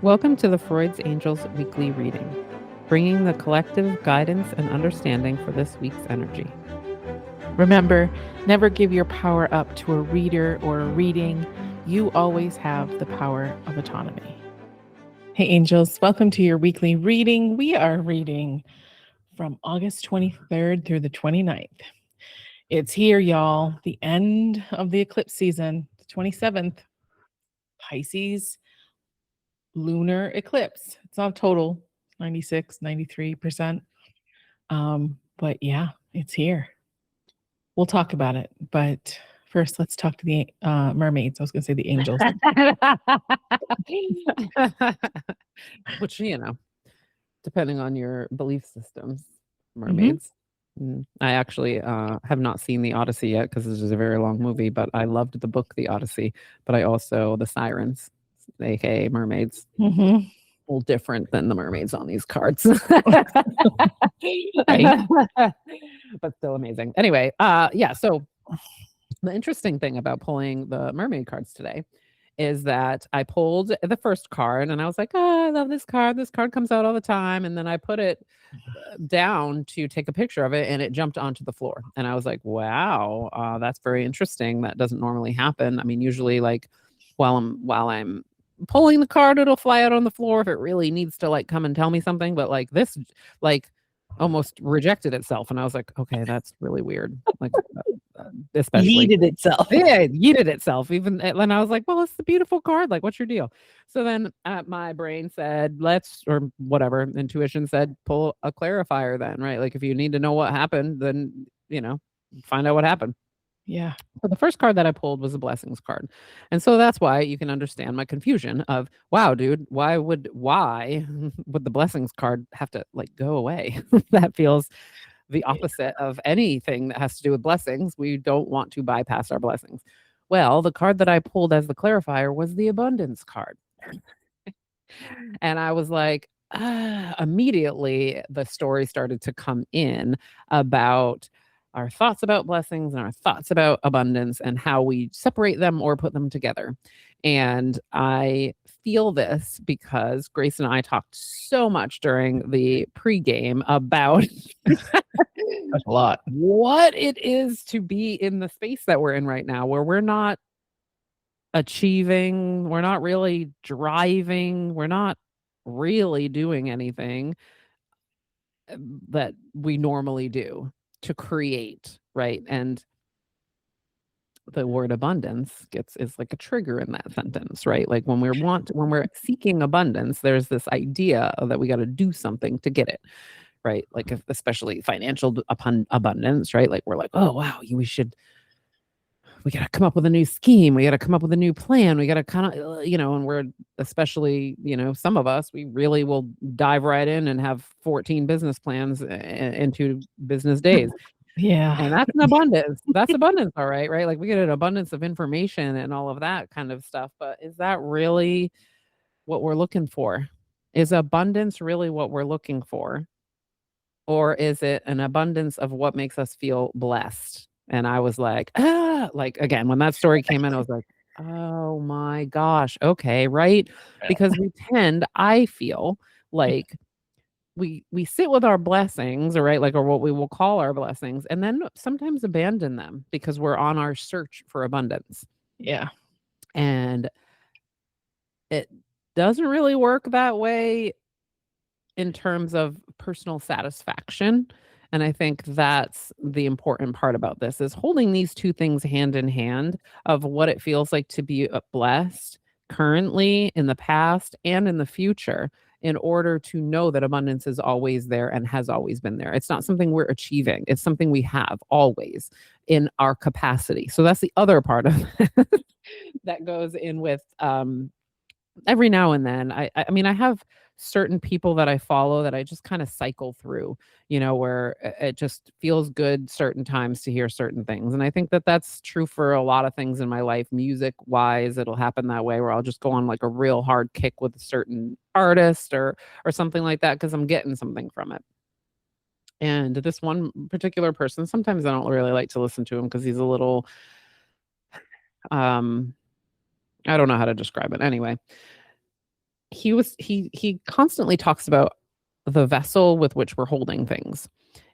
Welcome to the Freud's Angels weekly reading, bringing the collective guidance and understanding for this week's energy. Remember, never give your power up to a reader or a reading. You always have the power of autonomy. Hey, angels, welcome to your weekly reading. We are reading from August 23rd through the 29th. It's here, y'all, the end of the eclipse season, the 27th, Pisces lunar eclipse. It's not total, 96, 93%. But yeah, it's here. We'll talk about it. But first, let's talk to the mermaids. I was going to say the angels. Which, depending on your belief systems, mermaids. I actually have not seen the Odyssey yet because this is a very long movie, but I loved the book, The Odyssey, but I also, the sirens, aka mermaids, a little different than the mermaids on these cards. Right. But still amazing. Anyway, so the interesting thing about pulling the mermaid cards today is that I pulled the first card and I was like, oh, I love this card. This card comes out all the time. And then I put it down to take a picture of it and it jumped onto the floor. And I was like, wow, that's very interesting. That doesn't normally happen. I mean, usually like while I'm pulling the card, it'll fly out on the floor if it really needs to like come and tell me something. But like this, like almost rejected itself. And I was like, okay, that's really weird. Like, especially yeeted itself. Yeah, it yeeted itself. Even and I was like, well, it's a beautiful card. Like, what's your deal? So then my brain said, or whatever, intuition said, pull a clarifier then, right? Like if you need to know what happened, then, find out what happened. Yeah. So the first card that I pulled was a blessings card. And so that's why you can understand my confusion of, wow, dude, why would the blessings card have to like go away? That feels the opposite of anything that has to do with blessings. We don't want to bypass our blessings. Well, the card that I pulled as the clarifier was the abundance card. And I was like, immediately the story started to come in about our thoughts about blessings and our thoughts about abundance and how we separate them or put them together. And I feel this because Grace and I talked so much during the pregame about That's a lot. what it is to be in the space that we're in right now, where we're not achieving, we're not really driving, we're not really doing anything that we normally do to create, right? And the word abundance is like a trigger in that sentence, right? Like when we're seeking abundance, there's this idea that we got to do something to get it, right? Like especially financial abundance, right? Like we're like, oh wow, we got to come up with a new scheme, we got to come up with a new plan, we got to kind of and we're especially some of us, we really will dive right in and have 14 business plans in 2 business days. Yeah. And that's an abundance. That's abundance, all right, right? Like we get an abundance of information and all of that kind of stuff. But is that really what we're looking for? Is abundance really what we're looking for? Or is it an abundance of what makes us feel blessed? And I was like, like again, when that story came in, I was like, oh my gosh, okay, right? Because I feel like we sit with our blessings, right? Like, or what we will call our blessings, and then sometimes abandon them because we're on our search for abundance. Yeah. And it doesn't really work that way in terms of personal satisfaction. And I think that's the important part about this is holding these two things hand in hand of what it feels like to be blessed currently, in the past, and in the future, in order to know that abundance is always there and has always been there. It's not something we're achieving. It's something we have always in our capacity. So that's the other part of that goes in with every now and then. I mean, I have certain people that I follow that I just kind of cycle through, where it just feels good certain times to hear certain things. And I think that that's true for a lot of things in my life. Music wise, it'll happen that way where I'll just go on like a real hard kick with a certain artist or something like that because I'm getting something from it. And this one particular person, sometimes I don't really like to listen to him because he's a little I don't know how to describe it. Anyway, he constantly talks about the vessel with which we're holding things.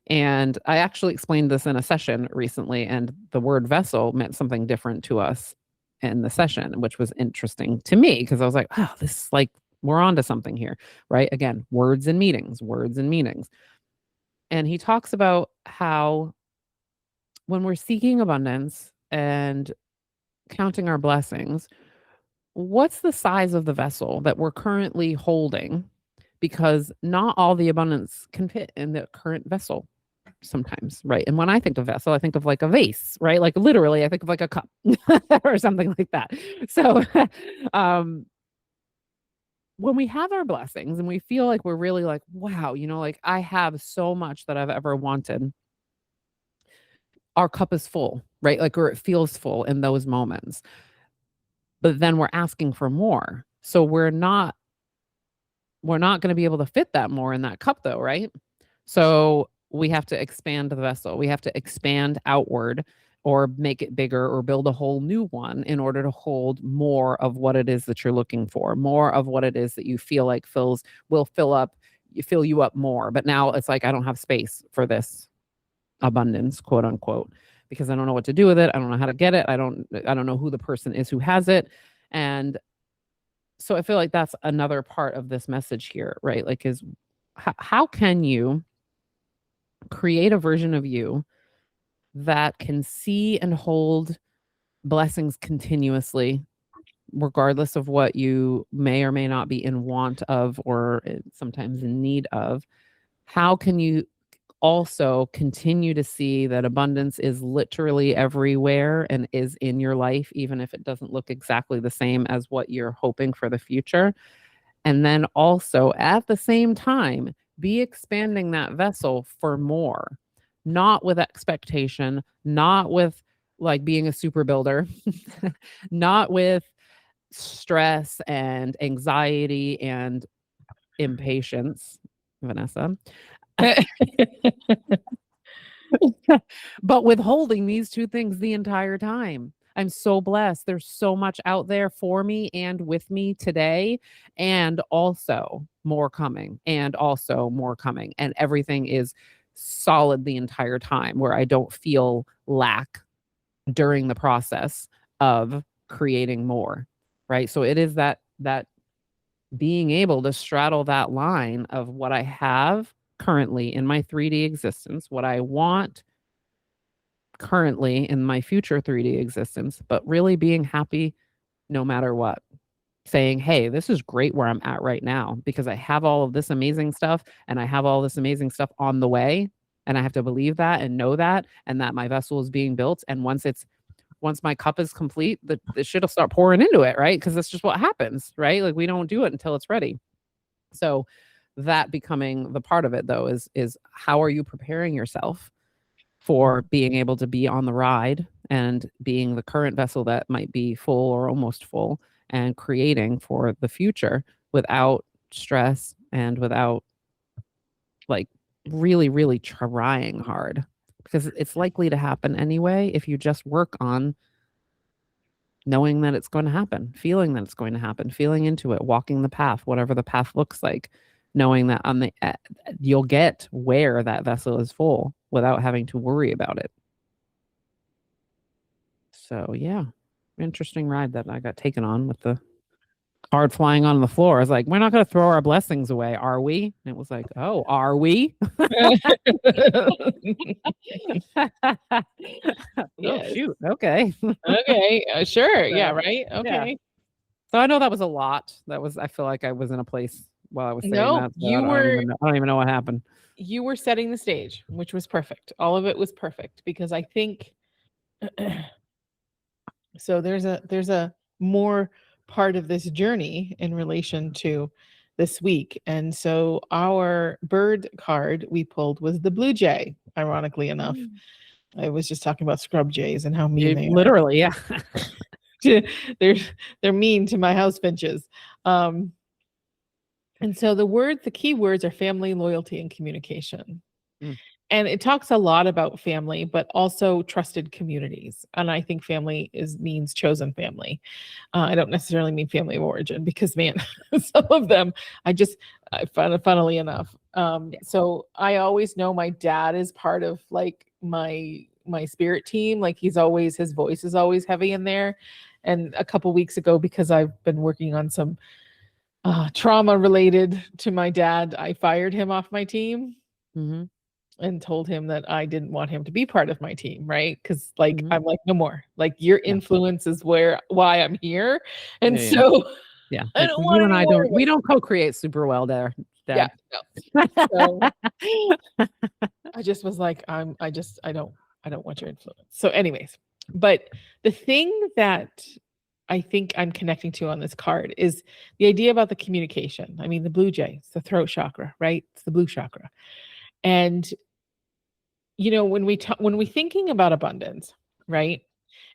And I actually explained this in a session recently, and the word vessel meant something different to us in the session, which was interesting to me because I was like, oh, this is like we're onto something here, right? Again, words and meanings, words and meanings. And he talks about how when we're seeking abundance and counting our blessings, what's the size of the vessel that we're currently holding? Because not all the abundance can fit in the current vessel sometimes, right? And when I think of vessel, I think of like a vase, right? Like literally, I think of like a cup or something like that. So, um, when we have our blessings and we feel like we're really like, wow, like I have so much that I've ever wanted, our cup is full, right? Like, or it feels full in those moments. But then we're asking for more. So we're not going to be able to fit that more in that cup though, right? So we have to expand the vessel. We have to expand outward or make it bigger or build a whole new one in order to hold more of what it is that you're looking for, more of what it is that you feel like will fill you up more. But now it's like I don't have space for this abundance, quote unquote, because I don't know what to do with it. I don't know how to get it. I don't know who the person is who has it. And so I feel like that's another part of this message here, right? Like is how can you create a version of you that can see and hold blessings continuously, regardless of what you may or may not be in want of or sometimes in need of? How can you also continue to see that abundance is literally everywhere and is in your life, even if it doesn't look exactly the same as what you're hoping for the future? And then also at the same time, be expanding that vessel for more, not with expectation, not with like being a super builder, not with stress and anxiety and impatience, Vanessa, but withholding these two things the entire time. I'm so blessed. There's so much out there for me and with me today, and also more coming, and also more coming. And everything is solid the entire time where I don't feel lack during the process of creating more. Right. So it is that being able to straddle that line of what I have currently in my 3D existence, what I want currently in my future 3D existence, but really being happy no matter what. Saying, hey, this is great where I'm at right now because I have all of this amazing stuff and I have all this amazing stuff on the way. And I have to believe that and know that, and that my vessel is being built. And once my cup is complete, the shit will start pouring into it, right? Because that's just what happens, right? Like we don't do it until it's ready. So that becoming the part of it though is how are you preparing yourself for being able to be on the ride and being the current vessel that might be full or almost full and creating for the future without stress and without like really, really trying hard, because it's likely to happen anyway if you just work on knowing that it's going to happen, feeling that it's going to happen, feeling into it, walking the path, whatever the path looks like, knowing that on the you'll get where that vessel is full without having to worry about it. So yeah, interesting ride that I got taken on with the card flying on the floor. I was like, we're not going to throw our blessings away, are we? And it was like, oh, are we? Oh, Yes. shoot. Okay. Okay. Sure. Yeah. So, Right. yeah. Okay. So I know that was a lot. I feel like I was in a place while I was saying No, that. So I don't even know what happened. you were setting the stage, which was perfect. All of it was perfect because I think so there's a more part of this journey in relation to this week. And so our bird card we pulled was the blue jay, ironically enough. I was just talking about scrub jays and how mean they Literally, yeah. are. They're mean to my house finches. And so the key words are family, loyalty, and communication. Mm. And it talks a lot about family, but also trusted communities. And I think family means chosen family. I don't necessarily mean family of origin because, man, some of them I find, funnily enough. Yeah. So I always know my dad is part of like my spirit team. Like his voice is always heavy in there. And a couple weeks ago, because I've been working on some trauma related to my dad, I fired him off my team Mm-hmm. and told him that I didn't want him to be part of my team, right? Because like Mm-hmm. I'm like, no more. Like your Yeah. influence is why I'm here. And Yeah. Yeah. so Yeah. I Like don't want you and any I more don't, of we it. don't co-create super well there, Yeah. Dad. No. So I just was like, I don't want your influence. So, anyways, but the thing that I think I'm connecting to on this card is the idea about the communication. I mean, the blue jay, it's the throat chakra, right? It's the blue chakra. And when when we thinking about abundance, right?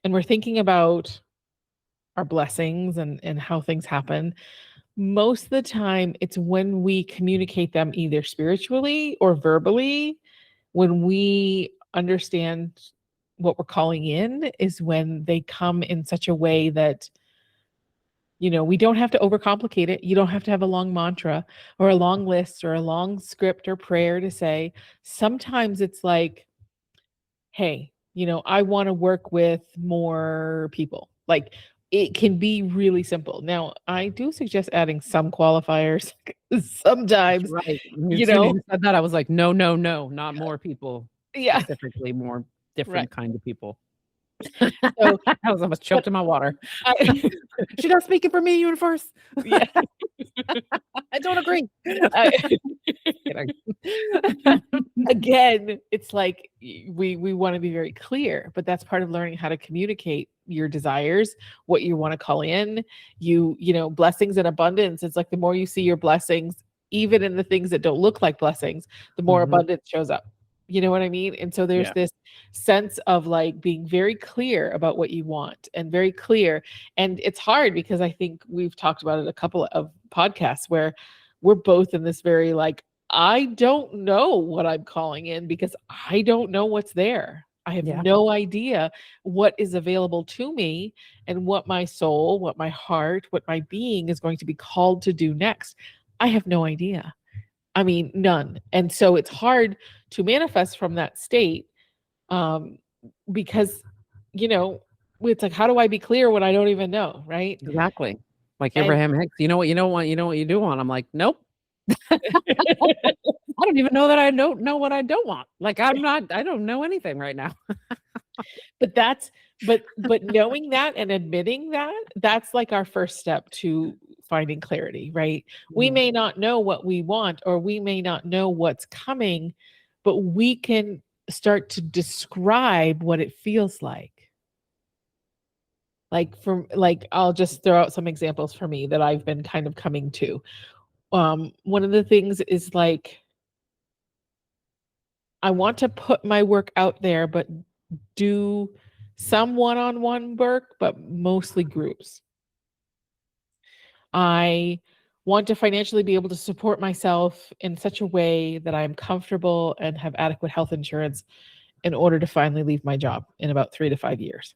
And we're thinking about our blessings and how things happen, most of the time it's when we communicate them either spiritually or verbally, when we understand what we're calling in is when they come in such a way that we don't have to overcomplicate it. You don't have to have a long mantra or a long list or a long script or prayer to say. Sometimes it's like, hey, I want to work with more people. Like it can be really simple. Now, I do suggest adding some qualifiers. That's Sometimes, right. you As soon as know, you said that, I was like, no, no, no, not more people, yeah, specifically more right. different kind of people. So, I was almost choked but in my water. I, She's not speaking for me, universe. yeah, I don't agree. I, Kidding. again, it's like we want to be very clear, but that's part of learning how to communicate your desires, what you want to call in. Blessings and abundance. It's like the more you see your blessings, even in the things that don't look like blessings, the more Mhm. abundance shows up. You know what I mean? And so there's Yeah. this sense of like being very clear about what you want and very clear. And it's hard because I think we've talked about it a couple of podcasts where we're both in this very like, I don't know what I'm calling in because I don't know what's there. I have Yeah. no idea what is available to me and what my soul, what my heart, what my being is going to be called to do next. I have no idea. I mean, none. And so it's hard to manifest from that state um, because, you know, it's like, how do I be clear when I don't even know? Right. Exactly. Like And Abraham Hicks, you know what you do want. I'm like, nope. I don't even know that I don't know what I don't want. Like I don't know anything right now. but that's but knowing that and admitting that, that's like our first step to finding clarity, right? We Mhm. may not know what we want or we may not know what's coming, but we can start to describe what it feels like from like I'll just throw out some examples for me that I've been kind of coming to. One of the things is like I want to put my work out there, but do some one-on-one work, but mostly groups. I want to financially be able to support myself in such a way that I'm comfortable and have adequate health insurance in order to finally leave my job in about 3 to 5 years.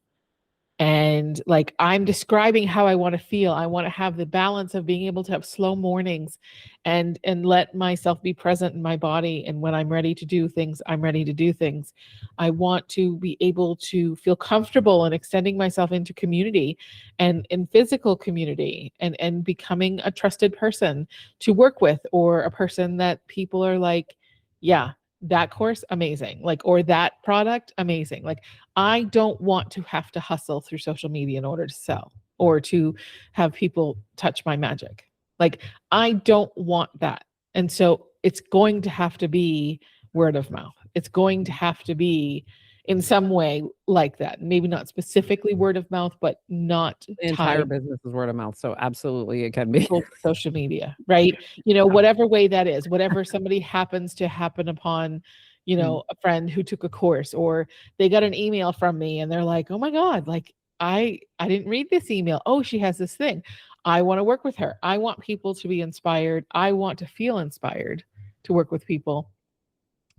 And like I'm describing how I want to feel. I want to have the balance of being able to have slow mornings and let myself be present in my body, and when I'm ready to do things, I'm ready to do things. I want to be able to feel comfortable in extending myself into community and in physical community and becoming a trusted person to work with, or a person that people are like, yeah, that course amazing, like, or that product amazing. Like I don't want to have to hustle through social media in order to sell or to have people touch my magic. Like, I don't want that. And so it's going to have to be word of mouth. It's going to have to be in some way like that. Maybe not specifically word of mouth, but not The entire tied business is word of mouth, so absolutely it can be. to social media, right? Yeah. Whatever way that is, whatever somebody happens to happen upon, Mm. a friend who took a course, or they got an email from me and they're like, "Oh my God, like I didn't read this email. Oh, she has this thing. I want to work with her. I want people to be inspired. I want to feel inspired to work with people."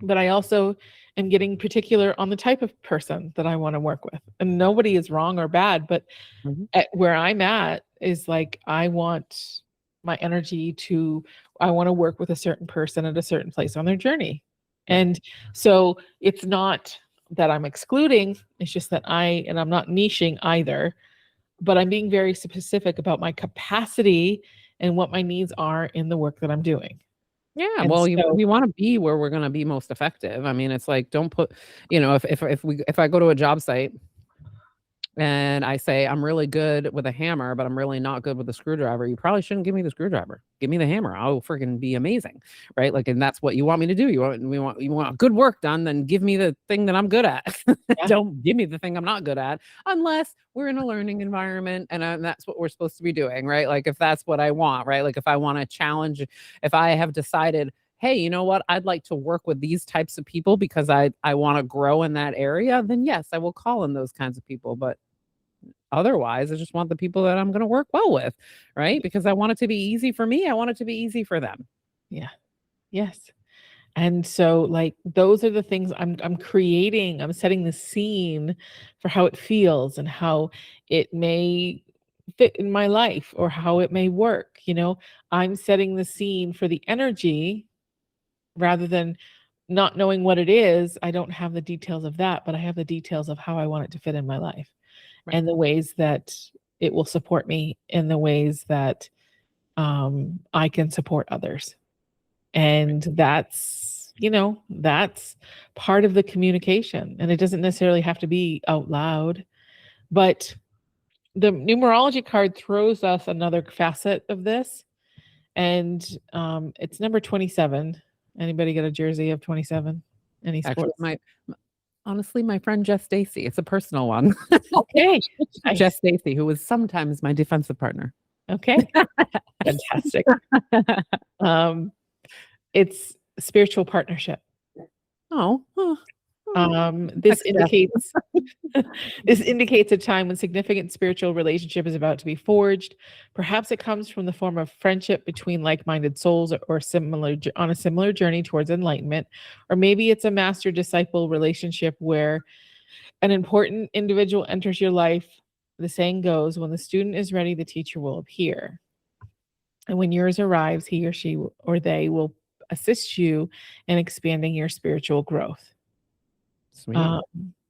but I also am getting particular on the type of person that I want to work with. And nobody is wrong or bad, but Mhm. at where I'm at is like, I want my energy to, I want to work with a certain person at a certain place on their journey. Right. And so it's not that I'm excluding, it's just that and I'm not niching either, but I'm being very specific about my capacity and what my needs are in the work that I'm doing. Yeah, And well, so, we wanna be where we're gonna be most effective. I mean, it's like, don't put if I go to a job site and I say, "I'm really good with a hammer, but I'm really not good with a screwdriver," you probably shouldn't give me the screwdriver. Give me the hammer. I'll freaking be amazing, right? Like, and that's what you want me to do. You want good work done, then give me the thing that I'm good at. yeah, Don't give me the thing I'm not good at, unless we're in a learning environment and that's what we're supposed to be doing, right? Like, if that's what I want, right? Like, if I want to challenge, if I have decided, hey, you know what? I'd like to work with these types of people because I want to grow in that area, then yes, I will call in those kinds of people. But otherwise, I just want the people that I'm going to work well with, right? Because I want it to be easy for me. I want it to be easy for them. yeah, yes. And so like those are the things I'm creating, I'm setting the scene for how it feels and how it may fit in my life or how it may work, you know. I'm setting the scene for the energy rather than not knowing what it is. I don't have the details of that, but I have the details of how I want it to fit in my life Right. and the ways that it will support me in the ways that I can support others. Right. And that's, you know, that's part of the communication. And it doesn't necessarily have to be out loud, but the numerology card throws us another facet of this. And it's number 27. Anybody got a jersey of 27? Any Actually, sports? honestly, my friend Jess Stacy, it's a personal one. Okay. Jess Nice. Stacy, who was sometimes my defensive partner. Okay. Fantastic. Um, it's spiritual partnership. Oh, oh, oh, This thanks, Jess. indicates this indicates a time when significant spiritual relationship is about to be forged. Perhaps it comes from the form of friendship between like-minded souls or similar on a similar journey towards enlightenment, or maybe it's a master disciple relationship where an important individual enters your life. The saying goes, when the student is ready, the teacher will appear. And when yours arrives, he or she or they will assist you in expanding your spiritual growth. Sweet. Um,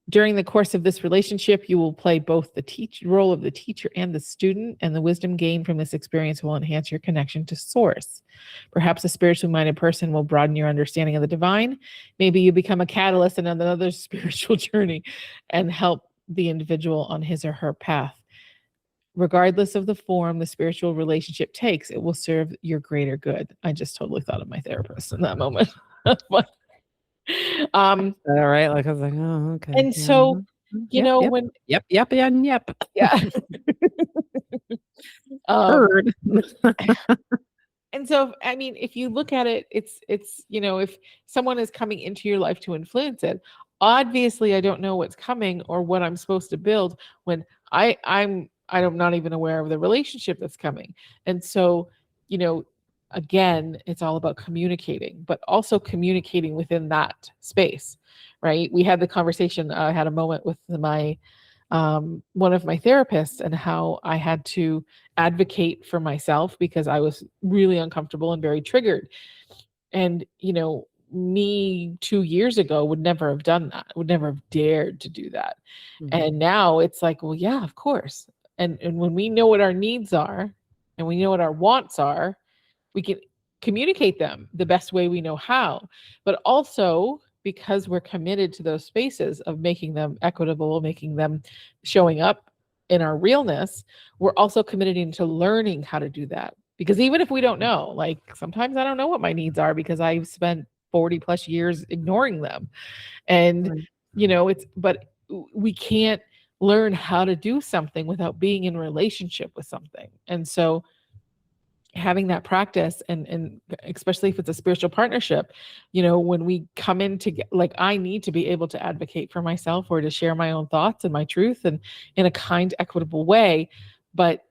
During the course of this relationship, you will play both the role of the teacher and the student, and the wisdom gained from this experience will enhance your connection to source. Perhaps a spiritually minded person will broaden your understanding of the divine. Maybe you become a catalyst in another spiritual journey and help the individual on his or her path. Regardless of the form the spiritual relationship takes, it will serve your greater good. I just totally thought of my therapist in that moment. But, All right. Like, I was like, oh, okay. and Yeah. so, you Yep. know, Yep. when, Yep. Yep. And yep. yeah. um, Heard. and so, I mean, if you look at it, it's, you know, if someone is coming into your life to influence it, obviously I don't know what's coming or what I'm supposed to build when I'm not even aware of the relationship that's coming. And so, you know, again, it's all about communicating, but also communicating within that space, right? We had the conversation, I had a moment with my one of my therapists and how I had to advocate for myself because I was really uncomfortable and very triggered. And, you know, me 2 years ago would never have done that, would never have dared to do that. Mhm. And now it's like, well, yeah, of course. And when we know what our needs are and we know what our wants are, we can communicate them the best way we know how. But also because we're committed to those spaces of making them equitable, making them showing up in our realness, we're also committed into learning how to do that. Because even if we don't know, like sometimes I don't know what my needs are because I've spent 40 plus years ignoring them. And, Right. you know, but we can't learn how to do something without being in relationship with something. And so having that practice and especially if it's a spiritual partnership, you know, when we come in to get, like, I need to be able to advocate for myself or to share my own thoughts and my truth and in a kind, equitable way. But,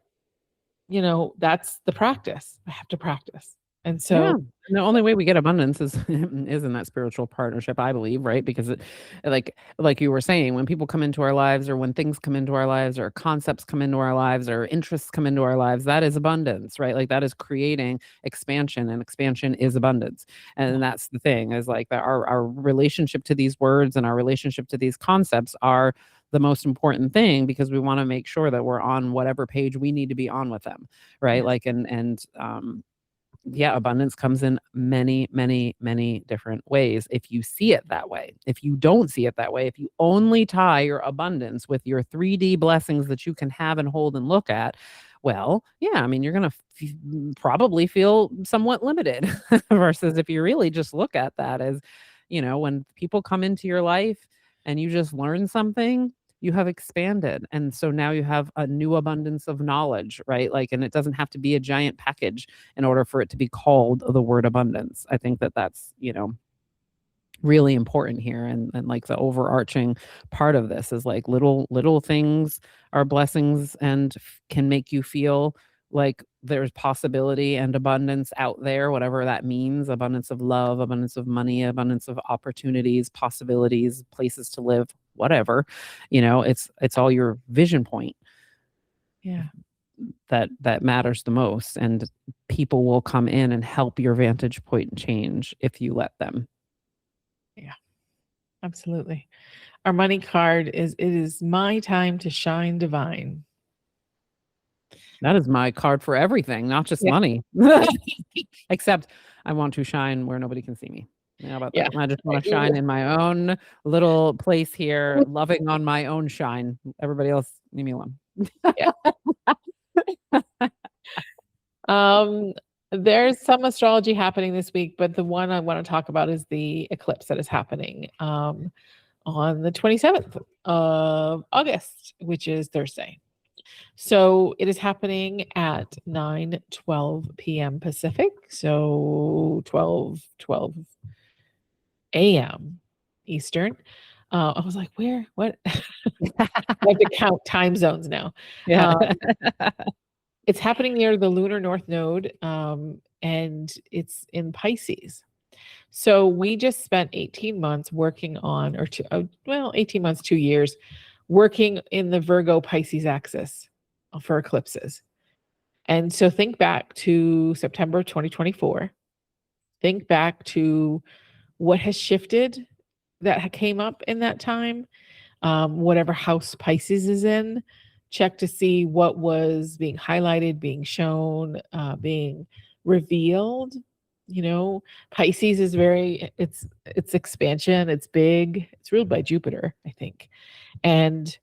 you know, that's the practice. I have to practice. And Yeah. so, And the only way we get abundance is is in that spiritual partnership, I believe, right? Because like you were saying, when people come into our lives or when things come into our lives or concepts come into our lives or interests come into our lives, that is abundance, right? Like that is creating expansion, and expansion is abundance. yeah, And that's the thing, is like that our relationship to these words and our relationship to these concepts are the most important thing, because we want to make sure that we're on whatever page we need to be on with them, right? yeah, Like yeah, abundance comes in many, many, many different ways if you see it that way. If you don't see it that way, if you only tie your abundance with your 3D blessings that you can have and hold and look at, well, yeah, I mean, you're going to probably feel somewhat limited versus if you really just look at that as, when people come into your life and you just learn something, you have expanded. And so now you have a new abundance of knowledge, right? Like, and it doesn't have to be a giant package in order for it to be called the word abundance. I think that that's, really important here. And like the overarching part of this is like little things are blessings and can make you feel like there's possibility and abundance out there, whatever that means: abundance of love, abundance of money, abundance of opportunities, possibilities, places to live, whatever. It's all your vision point yeah, that matters the most, and people will come in and help your vantage point change if you let them. yeah, absolutely. Our money card is it is my time to shine divine. That is my card for everything, not just Yeah. money. Except I want to shine where nobody can see me. How about Yeah. that? I just want Right. to shine in my own little place here, loving on my own shine. Everybody else, leave me alone. Yeah. Um, there's some astrology happening this week, but the one I want to talk about is the eclipse that is happening on the 27th of August, which is Thursday. So it is happening at 9:12 p.m. Pacific. So 12 a.m. Eastern. I was like, where? What? I have to count time zones now. Yeah. Um, it's happening near the lunar north node, and it's in Pisces. So we just spent 18 months working on, or 18 months, 2 years, working in the Virgo Pisces axis for eclipses. And so think back to September 2024. Think back to what has shifted that came up in that time. Whatever house Pisces is in, check to see what was being highlighted, being shown, being revealed. Pisces is it's expansion, it's big, it's ruled by Jupiter, I think. And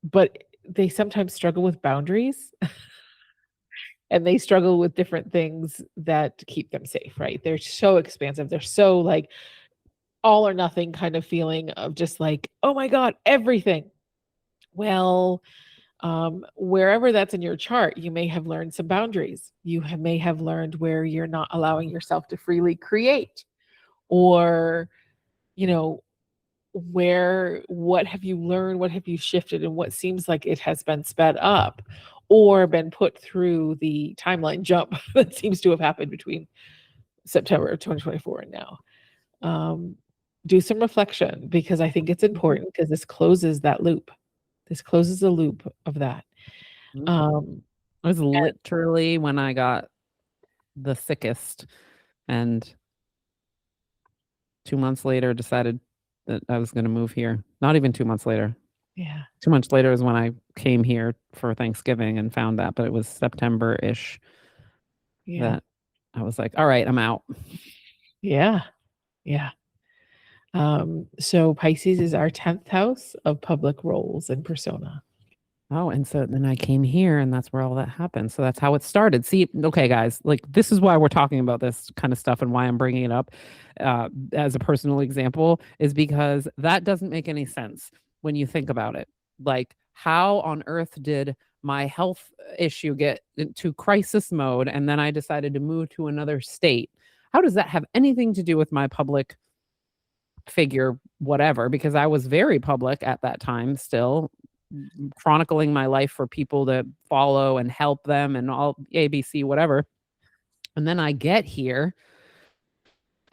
but they sometimes struggle with boundaries and they struggle with different things that keep them safe, right? They're so expansive. They're so like all or nothing kind of feeling of just like, oh my God, everything. Well, wherever that's in your chart, you may have learned some boundaries. May have learned where you're not allowing yourself to freely create, or, you know, what have you learned? What have you shifted? And what seems like it has been sped up or been put through the timeline jump that seems to have happened between September of 2024 and now. Do some reflection, because I think it's important, because this closes that loop. This closes the loop of that. Um, It was literally when I got the sickest, and 2 months later decided that I was gonna move here. Not even 2 months later. yeah, 2 months later is when I came here for Thanksgiving and found that, but it was September-ish yeah, that I was like, "All right, I'm out." yeah, yeah. So Pisces is our 10th house of public roles and persona. Oh, and so then I came here, and that's where all that happened. So that's how it started. See, okay, guys, like this is why we're talking about this kind of stuff and why I'm bringing it up as a personal example, is because that doesn't make any sense when you think about it. Like, how on earth did my health issue get into crisis mode, and then I decided to move to another state? How does that have anything to do with my public figure, whatever? Because I was very public at that time, still chronicling my life for people to follow and help them and all ABC, whatever. And then I get here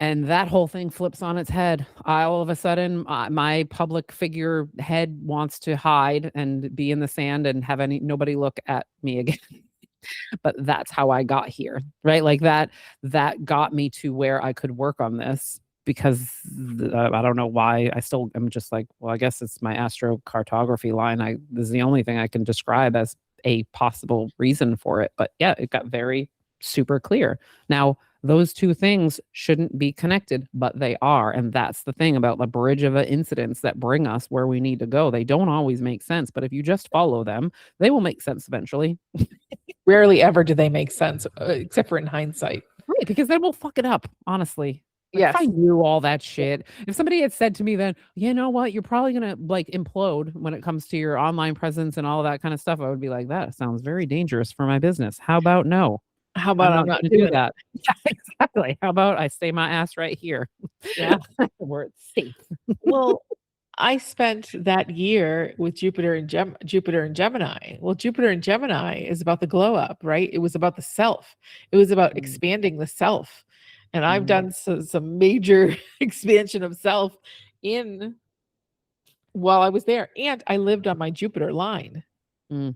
and that whole thing flips on its head. All of a sudden, my public figure head wants to hide and be in the sand and have nobody look at me again. But that's how I got here, right? Like that got me to where I could work on this because I don't know why I still am just like, well, I guess it's my astrocartography line. This is the only thing I can describe as a possible reason for it. But yeah, it got very super clear. Now, those two things shouldn't be connected, but they are. And that's the thing about the bridge of incidents that bring us where we need to go. They don't always make sense, but if you just follow them, they will make sense eventually. Rarely ever do they make sense, except for in hindsight. Right, because then we'll fuck it up, honestly. Like, Yes. if I knew all that shit, if somebody had said to me then, you know what, you're probably gonna like implode when it comes to your online presence and all that kind of stuff, I would be like, that sounds very dangerous for my business. How about no? How I'm about I'm not not gonna do doing that. Yeah, exactly. How about I stay my ass right here? Yeah. Where it's safe. Well, I spent that year with Jupiter and Gemini. Well, Jupiter and Gemini is about the glow up, right? It was about the self. It was about expanding the self. And I've done some major expansion of self in while I was there. And I lived on my Jupiter line. Mm.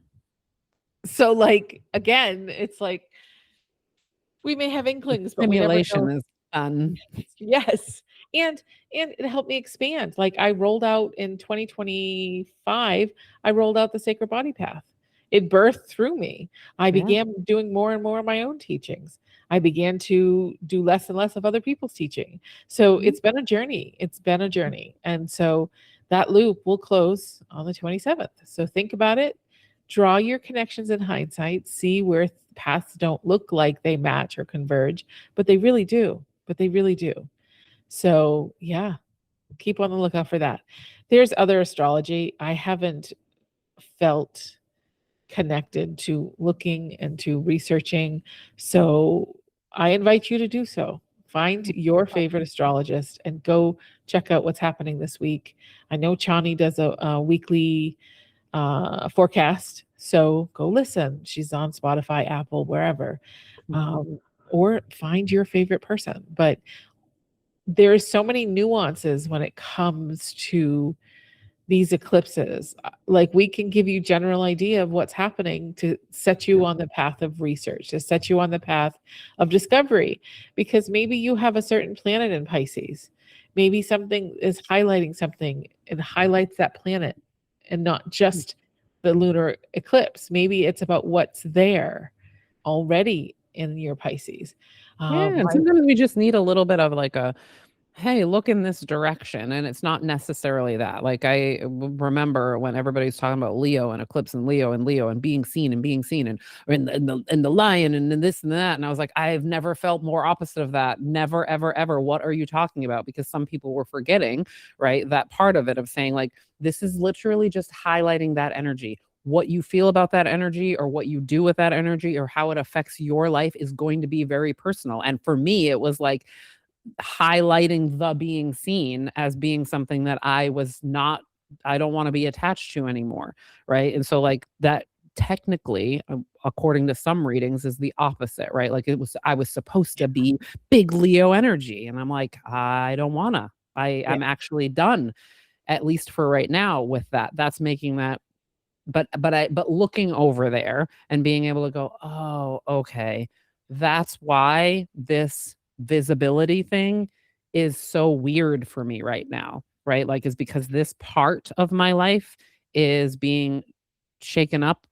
So like again, it's like we may have inklings, but we never know. Stimulation is fun. Yes. And it helped me expand. Like I rolled out in 2025, I rolled out the Sacred Body Path. It birthed through me. I began doing more and more of my own teachings. I began to do less and less of other people's teaching. So it's been a journey. It's been a journey. And so that loop will close on the 27th. So think about it. Draw your connections in hindsight. See where paths don't look like they match or converge, but they really do. But they really do. So yeah, keep on the lookout for that. There's other astrology I haven't felt connected to looking and to researching. So I invite you to do so. Find your favorite astrologist and go check out what's happening this week. I know Chani does a weekly forecast. So go listen. She's on Spotify, Apple, wherever. Or find your favorite person. But there's so many nuances when it comes to these eclipses. Like we can give you general idea of what's happening to set you on the path of research, to set you on the path of discovery, because maybe you have a certain planet in Pisces. Maybe something is highlighting something and highlights that planet and not just the lunar eclipse. Maybe it's about what's there already in your Pisces. And sometimes we just need a little bit of like a, hey, look in this direction. And it's not necessarily that. Like I remember when everybody's talking about Leo and eclipse and Leo and being seen and or in the lion and this and that. And I was like, I've never felt more opposite of that. Never, ever, ever. What are you talking about? Because some people were forgetting, right? That part of it of saying like, this is literally just highlighting that energy. What you feel about that energy or what you do with that energy or how it affects your life is going to be very personal. And for me, it was like highlighting the being seen as being something that I don't want to be attached to anymore. Right. And so like that technically, according to some readings, is the opposite, right? Like I was supposed to be big Leo energy. And I'm like, I don't wanna. I'm actually done, at least for right now, with that. That's making that but looking over there and being able to go, oh, okay, that's why this visibility thing is so weird for me right now, right? Like, is because this part of my life is being shaken up,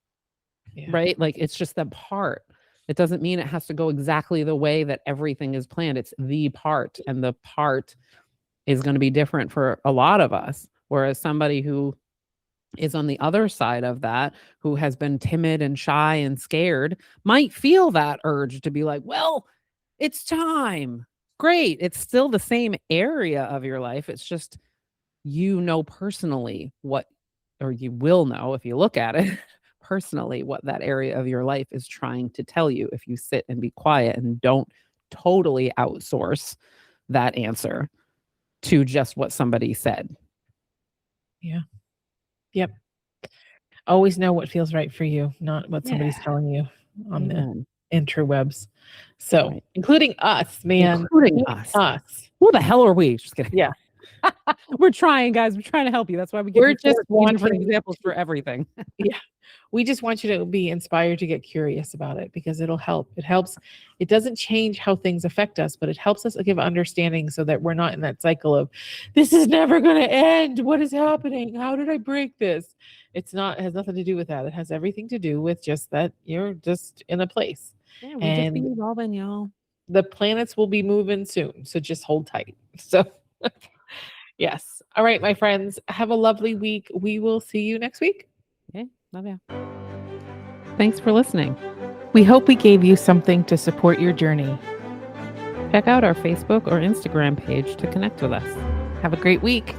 right? Like, it's just that part. It doesn't mean it has to go exactly the way that everything is planned. It's the part, and the part is going to be different for a lot of us. Whereas somebody who is on the other side of that, who has been timid and shy and scared, might feel that urge to be like, well, it's time. Great. It's still the same area of your life. It's just, personally or you will know if you look at it personally, what that area of your life is trying to tell you if you sit and be quiet and don't totally outsource that answer to just what somebody said. Yeah. Yep. Always know what feels right for you, not what somebody's telling you on interwebs. So, Right. including us, man. Including us. Who the hell are we? Just kidding. Yeah. We're trying, guys. We're trying to help you. That's why we give We're you just 14 different wanting examples for everything. Yeah. We just want you to be inspired to get curious about it because it'll help. It helps. It doesn't change how things affect us, but it helps us give understanding so that we're not in that cycle of this is never going to end. What is happening? How did I break this? It has nothing to do with that. It has everything to do with just that you're just in a place. Yeah, we just be And evolving, y'all. the planets will be moving soon. So just hold tight. So yes. All right, my friends, have a lovely week. We will see you next week. Okay, love ya. Thanks for listening. We hope we gave you something to support your journey. Check out our Facebook or Instagram page to connect with us. Have a great week.